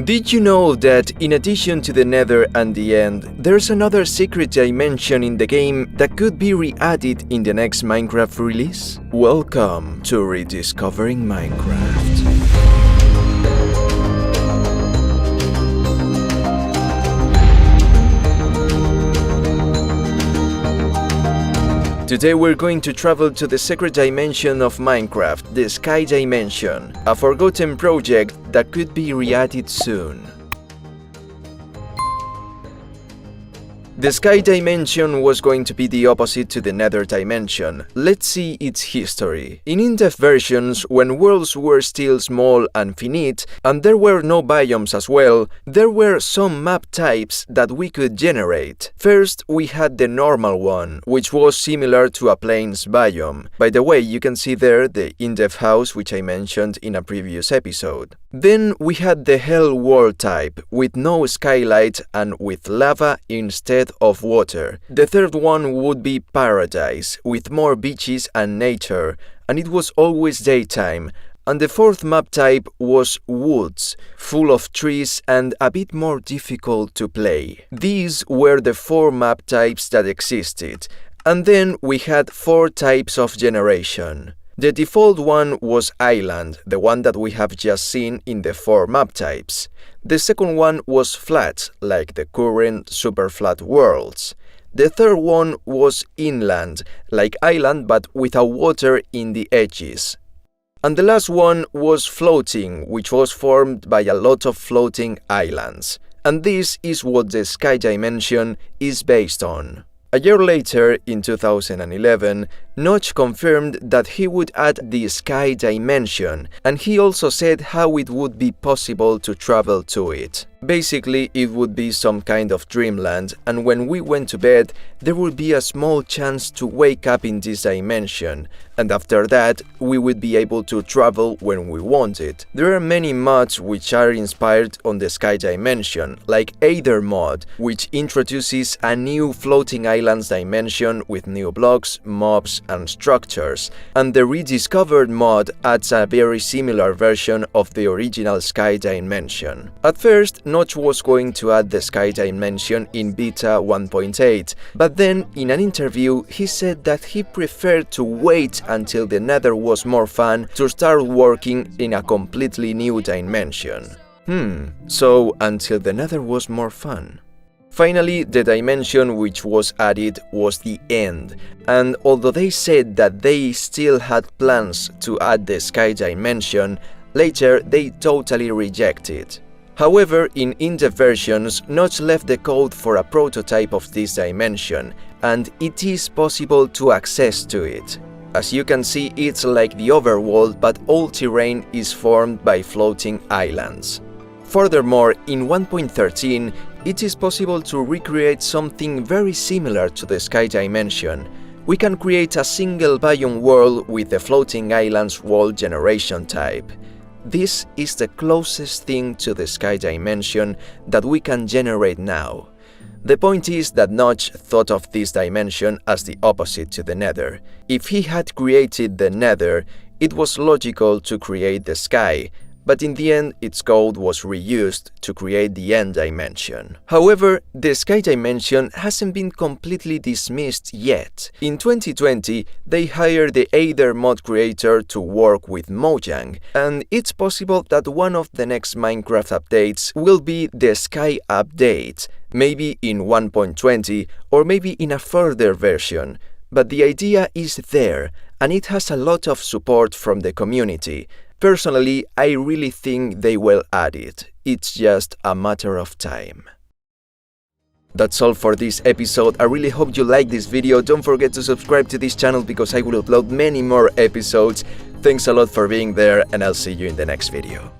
Did you know that in addition to the Nether and the End, there's another secret dimension in the game that could be re-added in the next Minecraft release? Welcome to Rediscovering Minecraft. Today we're going to travel to the secret dimension of Minecraft, the Sky Dimension, a forgotten project that could be re-added soon. The Sky Dimension was going to be the opposite to the Nether Dimension. Let's see its history. In in-depth versions, when worlds were still small and finite, and there were no biomes as well, there were some map types that we could generate. First, we had the normal one, which was similar to a plains biome. By the way, you can see there the in-depth house which I mentioned in a previous episode. Then we had the Hell world type, with no skylight and with lava instead of water. The third one would be Paradise, with more beaches and nature, and it was always daytime. And the fourth map type was Woods, full of trees and a bit more difficult to play. These were the four map types that existed. And then we had four types of generation. The default one was Island, the one that we have just seen in the four map types. The second one was Flat, like the current super flat worlds. The third one was Inland, like Island but without water in the edges. And the last one was Floating, which was formed by a lot of floating islands. And this is what the Sky Dimension is based on. A year later, in 2011, Notch confirmed that he would add the Sky Dimension, and he also said how it would be possible to travel to it. Basically, it would be some kind of dreamland, and when we went to bed, there would be a small chance to wake up in this dimension, and after that, we would be able to travel when we wanted. There are many mods which are inspired on the Sky Dimension, like Aether mod, which introduces a new floating islands dimension with new blocks, mobs, and structures, and the Rediscovered mod adds a very similar version of the original Sky Dimension. At first, Notch was going to add the Sky Dimension in Beta 1.8, but then in an interview he said that he preferred to wait until the Nether was more fun to start working in a completely new dimension. So until the Nether was more fun. Finally, the dimension which was added was the End, and although they said that they still had plans to add the Sky Dimension, later they totally rejected. However, in in-depth versions, Notch left the code for a prototype of this dimension, and it is possible to access to it. As you can see, it's like the overworld, but all terrain is formed by floating islands. Furthermore, in 1.13, it is possible to recreate something very similar to the Sky Dimension. We can create a single biome world with the floating islands world generation type. This is the closest thing to the Sky Dimension that we can generate now. The point is that Notch thought of this dimension as the opposite to the Nether. If he had created the Nether, it was logical to create the Sky, but in the end its code was reused to create the End dimension. However, the Sky Dimension hasn't been completely dismissed yet. In 2020, they hired the Aether mod creator to work with Mojang, and it's possible that one of the next Minecraft updates will be the Sky update, maybe in 1.20 or maybe in a further version. But the idea is there, and it has a lot of support from the community. Personally, I really think they will add it. It's just a matter of time. That's all for this episode. I really hope you liked this video. Don't forget to subscribe to this channel because I will upload many more episodes. Thanks a lot for being there, and I'll see you in the next video.